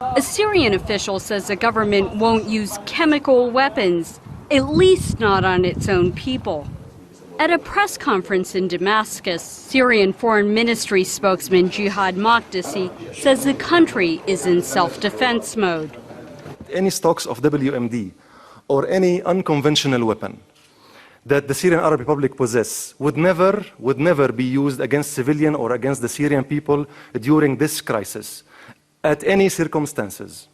A Syrian official says the government won't use chemical weapons, at least not on its own people. At a press conference in Damascus, Syrian Foreign Ministry spokesman Jihad Makdisi says the country is in self-defense mode. Any stocks of WMD or any unconventional weapon that the Syrian Arab Republic possess would never be used against civilian or against the Syrian people during this crisis, at any circumstances,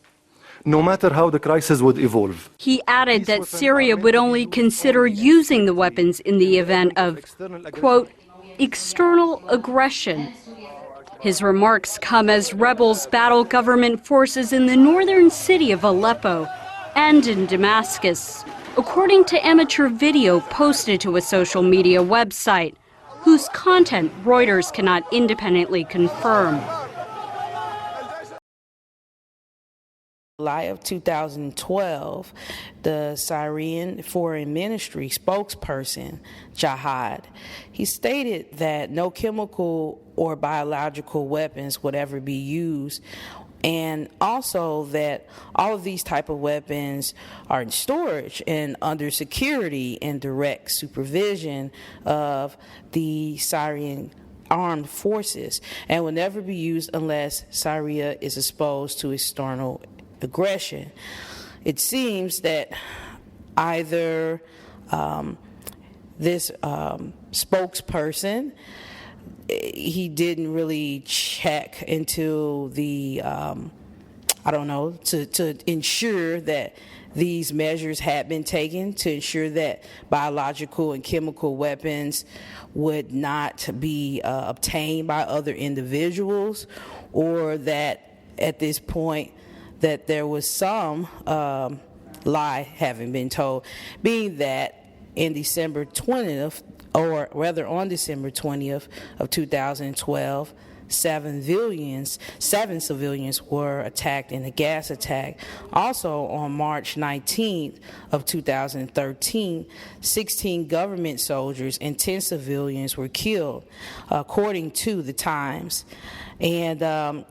no matter how the crisis would evolve. He added that Syria would only consider using the weapons in the event of, quote, external aggression. His remarks come as rebels battle government forces in the northern city of Aleppo and in Damascus, according to amateur video posted to a social media website, whose content Reuters cannot independently confirm. July of 2012, the Syrian Foreign Ministry spokesperson, Jihad, he stated that no chemical or biological weapons would ever be used, and also that all of these type of weapons are in storage and under security and direct supervision of the Syrian armed forces and will never be used unless Syria is exposed to external aggression. It seems that either this spokesperson, he didn't really check into the, to ensure that these measures had been taken to ensure that biological and chemical weapons would not be obtained by other individuals, or that at this point that there was some lie having been told, being that in December 20th, or rather on December 20th of 2012, seven civilians were attacked in a gas attack. Also on March 19th of 2013, 16 government soldiers and 10 civilians were killed, according to the Times. And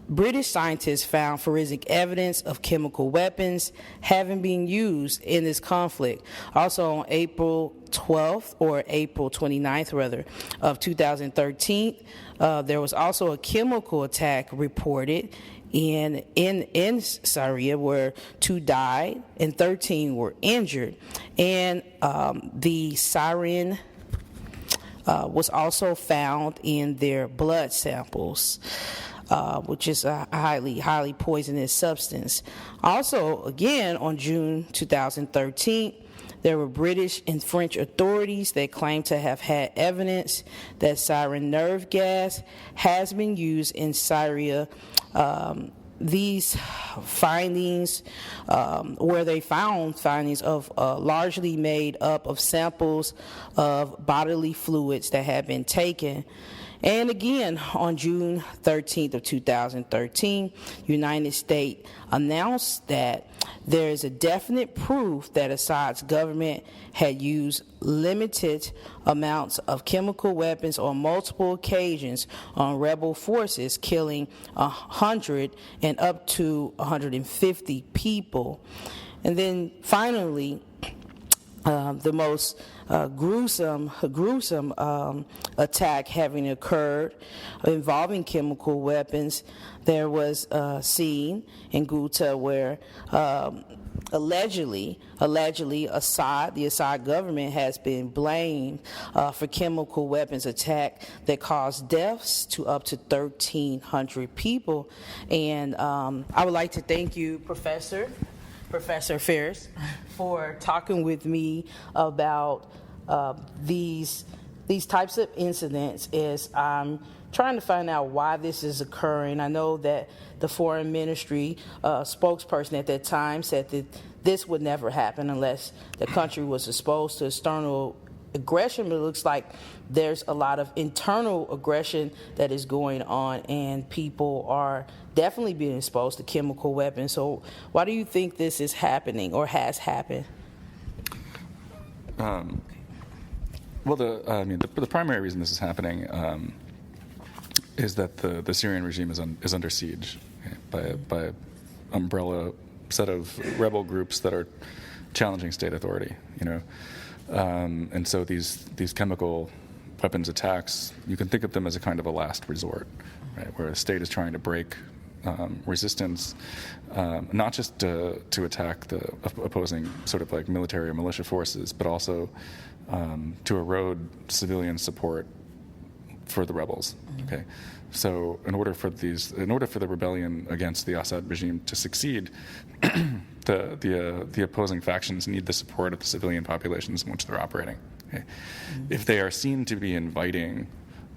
British scientists found forensic evidence of chemical weapons having been used in this conflict. Also on April 12th, or April 29th rather, of 2013, there was also a chemical attack reported in Syria where 2 died and 13 were injured. And the Syrian was also found in their blood samples, which is a highly poisonous substance. Also, again, on June 2013, there were British and French authorities that claimed to have had evidence that sarin nerve gas has been used in Syria. These findings, where they found findings of largely made up of samples of bodily fluids that had been taken. And again, on June 13th of 2013, United States announced that there is a definite proof that Assad's government had used limited amounts of chemical weapons on multiple occasions on rebel forces, killing 100 and up to 150 people. And then finally, the most gruesome attack having occurred involving chemical weapons. There was a scene in Ghouta where allegedly the Assad government has been blamed for chemical weapons attack that caused deaths to up to 1,300 people. And I would like to thank you, Professor Faris, for talking with me about these types of incidents as I'm trying to find out why this is occurring. I know that the foreign ministry spokesperson at that time said that this would never happen unless the country was exposed to external aggression, but it looks like there's a lot of internal aggression that is going on, and people are definitely being exposed to chemical weapons. So why do you think this is happening or has happened? Well, the primary reason this is happening is that the Syrian regime is under siege by umbrella set of rebel groups that are challenging state authority, and so these chemical weapons attacks, you can think of them as a kind of a last resort, right, where a state is trying to break resistance, not just to attack the opposing sort of like military or militia forces, but also to erode civilian support for the rebels. Okay, so in order for the rebellion against the Assad regime to succeed, the opposing factions need the support of the civilian populations in which they're operating. Okay? If they are seen to be inviting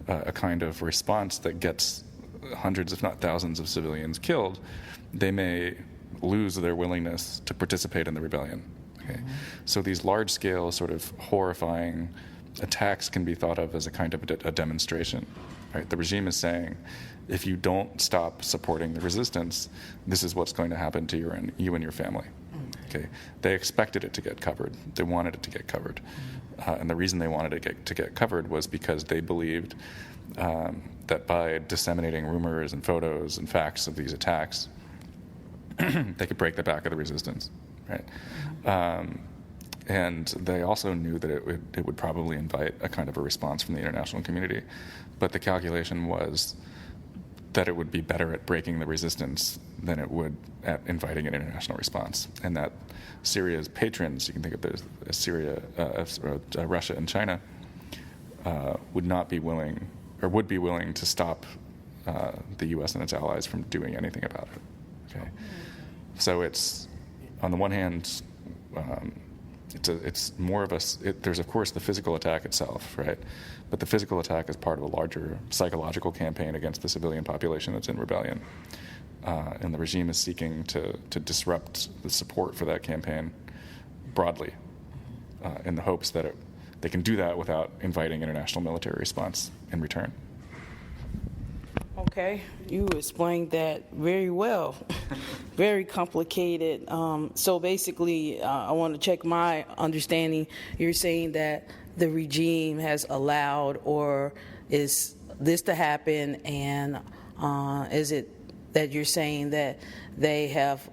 a kind of response that gets hundreds, if not thousands, of civilians killed, they may lose their willingness to participate in the rebellion. Okay? So these large-scale, sort of horrifying attacks can be thought of as a kind of a demonstration. Right? The regime is saying, if you don't stop supporting the resistance, this is what's going to happen to you and your family. Okay? They expected it to get covered. They wanted it to get covered. And the reason they wanted it to get covered was because they believed that by disseminating rumors and photos and facts of these attacks, they could break the back of the resistance. Right? And they also knew that it would probably invite a kind of a response from the international community. But the calculation was that it would be better at breaking the resistance than it would at inviting an international response. And that Syria's patrons, you can think of it as Syria, Russia and China, would not be willing, or would be willing to stop the U.S. and its allies from doing anything about it. Okay, so it's, on the one hand, it's more of there's of course the physical attack itself, right? But the physical attack is part of a larger psychological campaign against the civilian population that's in rebellion. And the regime is seeking to disrupt the support for that campaign broadly in the hopes that they can do that without inviting international military response in return. Okay, you explained that very well. Very complicated. So basically, I want to check my understanding. You're saying that the regime has allowed, or is this to happen, and is it that you're saying that they have,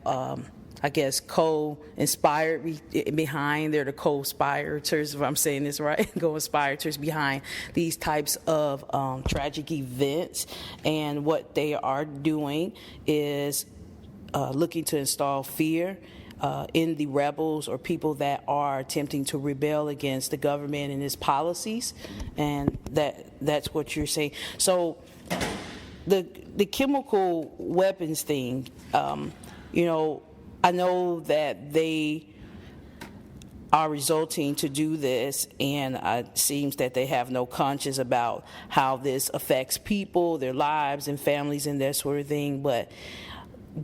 I guess, co-inspired behind, they're the co-inspirators, if I'm saying this right, co-inspirators behind these types of tragic events, and what they are doing is looking to install fear in the rebels or people that are attempting to rebel against the government and its policies, and that's what you're saying. So the chemical weapons thing, I know that they are resulting to do this, and it seems that they have no conscience about how this affects people, their lives and families and that sort of thing. But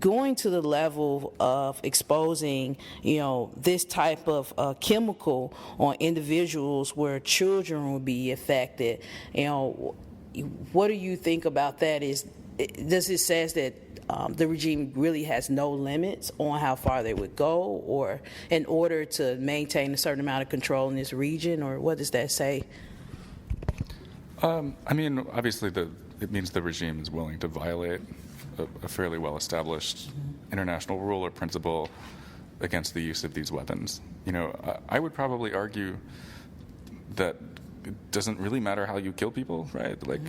going to the level of exposing, this type of chemical on individuals where children will be affected, what do you think about that? Does it say that the regime really has no limits on how far they would go, or in order to maintain a certain amount of control in this region, or what does that say? Obviously it means the regime is willing to violate a fairly well-established international rule or principle against the use of these weapons. I would probably argue that it doesn't really matter how you kill people, right? Like,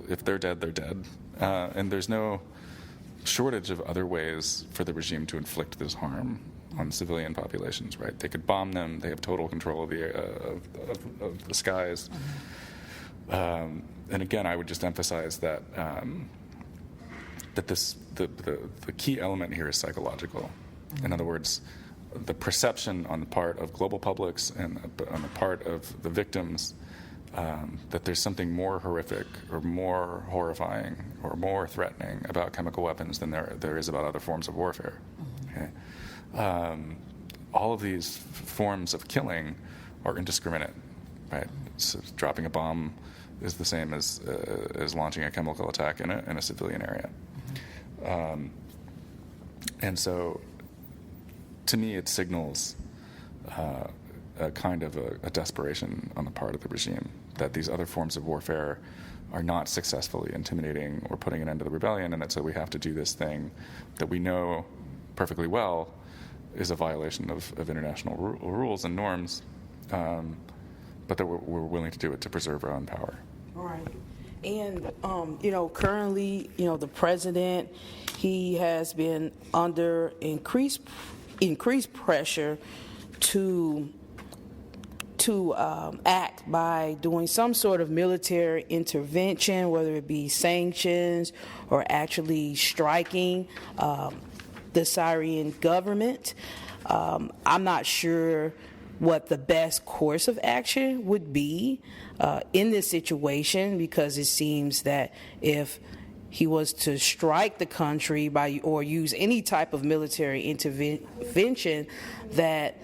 if they're dead, they're dead. And there's no shortage of other ways for the regime to inflict this harm on civilian populations, right? They could bomb them. They have total control of the skies. And again, I would just emphasize that the key element here is psychological. In other words, the perception on the part of global publics and on the part of the victims that there's something more horrific or more horrifying or more threatening about chemical weapons than there is about other forms of warfare. Okay? All of these forms of killing are indiscriminate, right? So dropping a bomb is the same as launching a chemical attack in a civilian area. And so, to me, it signals a kind of a desperation on the part of the regime that these other forms of warfare are not successfully intimidating or putting an end to the rebellion, and that so we have to do this thing that we know perfectly well is a violation of international rules and norms, but that we're willing to do it to preserve our own power. Right. And, currently, the president, he has been under increased pressure to act by doing some sort of military intervention, whether it be sanctions or actually striking the Syrian government. I'm not sure what the best course of action would be in this situation, because it seems that if he was to strike the country or use any type of military intervention, that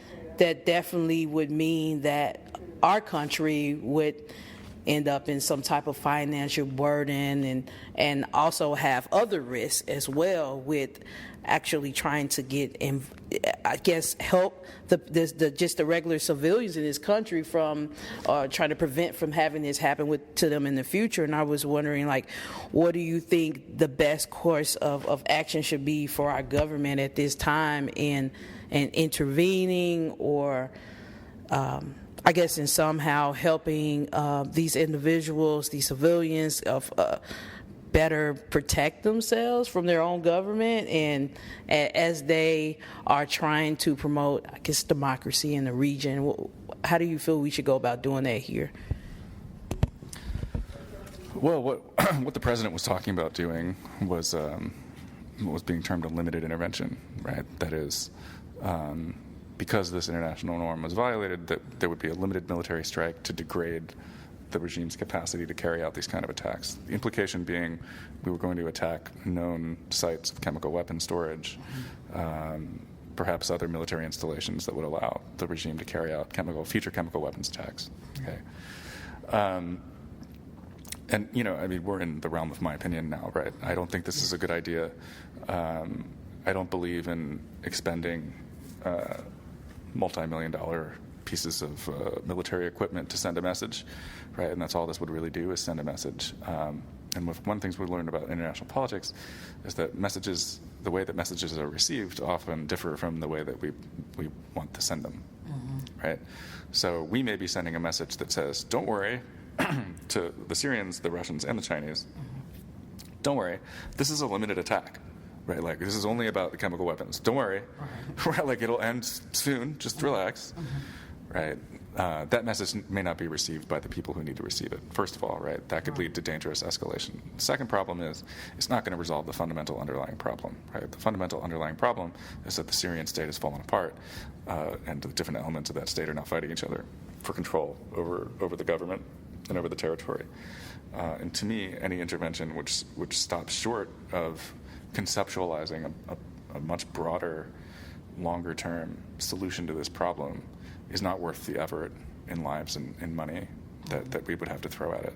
definitely would mean that our country would end up in some type of financial burden and also have other risks as well with actually trying to get, help the regular civilians in this country from trying to prevent from having this happen to them in the future. And I was wondering, what do you think the best course of action should be for our government at this time in intervening or in somehow helping these individuals, these civilians, better protect themselves from their own government, and as they are trying to promote, democracy in the region? How do you feel we should go about doing that here? Well, what the president was talking about doing was being termed a limited intervention, right? That is, because this international norm was violated, that there would be a limited military strike to degrade the regime's capacity to carry out these kind of attacks. The implication being we were going to attack known sites of chemical weapon storage, perhaps other military installations that would allow the regime to carry out future chemical weapons attacks. Okay. We're in the realm of my opinion now, right? I don't think this is a good idea. I don't believe in expending multi-million-dollar pieces of military equipment to send a message, right? And that's all this would really do, is send a message. And one of the things we learned about international politics is that the way that messages are received often differ from the way that we want to send them, right? So we may be sending a message that says, don't worry, to the Syrians, the Russians, and the Chinese, don't worry, this is a limited attack. Right, this is only about the chemical weapons. Don't worry, right? It'll end soon. Just relax, right? That message may not be received by the people who need to receive it. First of all, right, that could lead to dangerous escalation. The second problem is it's not going to resolve the fundamental underlying problem. Right, the fundamental underlying problem is that the Syrian state has fallen apart, and the different elements of that state are now fighting each other for control over the government and over the territory. And to me, any intervention which stops short of conceptualizing a much broader, longer-term solution to this problem is not worth the effort in lives and money that we would have to throw at it.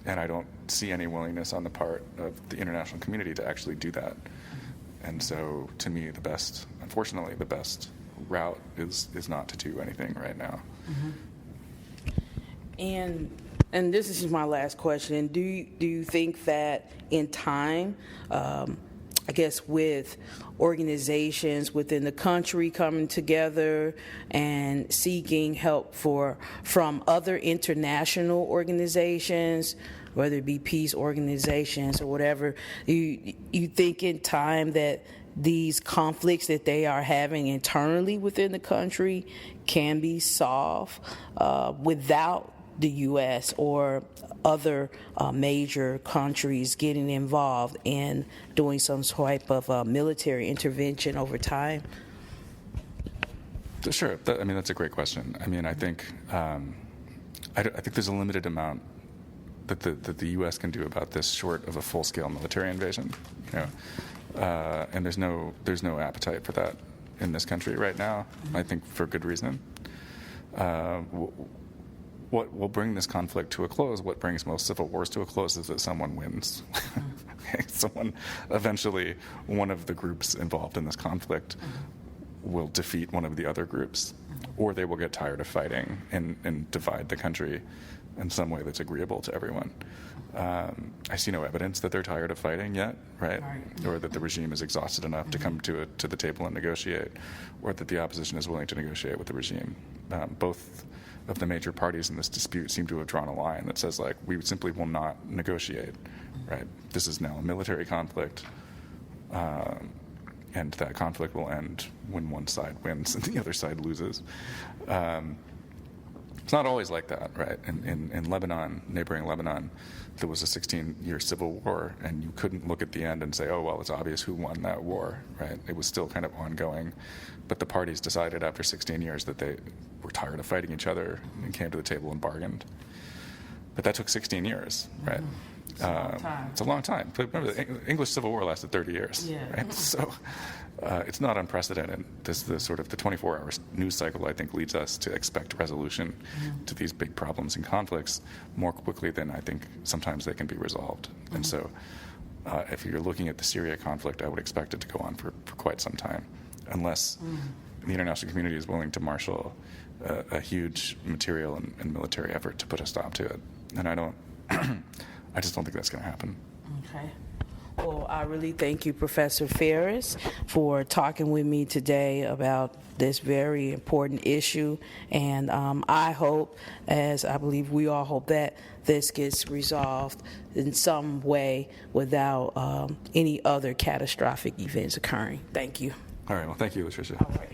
And I don't see any willingness on the part of the international community to actually do that. And so, to me, unfortunately, the best route is not to do anything right now. And this is my last question. Do you think that in time, with organizations within the country coming together and seeking help from other international organizations, whether it be peace organizations or whatever, you think in time that these conflicts that they are having internally within the country can be solved without the U.S. or other major countries getting involved in doing some type of military intervention over time? Sure. That's a great question. I think I think there's a limited amount that the U.S. can do about this, short of a full-scale military invasion. And there's no appetite for that in this country right now. I think for good reason. What will bring this conflict to a close, what brings most civil wars to a close, is that someone wins. Eventually, one of the groups involved in this conflict will defeat one of the other groups, or they will get tired of fighting and divide the country in some way that's agreeable to everyone. I see no evidence that they're tired of fighting yet, right? Or that the regime is exhausted enough to come to the table and negotiate, or that the opposition is willing to negotiate with the regime. Both of the major parties in this dispute seem to have drawn a line that says, like, we simply will not negotiate, right? This is now a military conflict, and that conflict will end when one side wins and the other side loses. It's not always like that, right? In Lebanon, neighboring Lebanon, there was a 16-year civil war, and you couldn't look at the end and say, oh, well, it's obvious who won that war, right? It was still kind of ongoing. But the parties decided after 16 years that they were tired of fighting each other and came to the table and bargained. But that took 16 years, right? It's a long time. It's a long time. But remember, the English Civil War lasted 30 years, right? So it's not unprecedented. The 24-hour news cycle, I think, leads us to expect resolution to these big problems and conflicts more quickly than I think sometimes they can be resolved. And so if you're looking at the Syria conflict, I would expect it to go on for quite some time, unless the international community is willing to marshal a huge material and military effort to put a stop to it. And I just don't think that's going to happen. Okay. Well, I really thank you, Professor Faris, for talking with me today about this very important issue. And I hope, as I believe we all hope, that this gets resolved in some way without any other catastrophic events occurring. Thank you. All right. Well, thank you, Latricia. All right.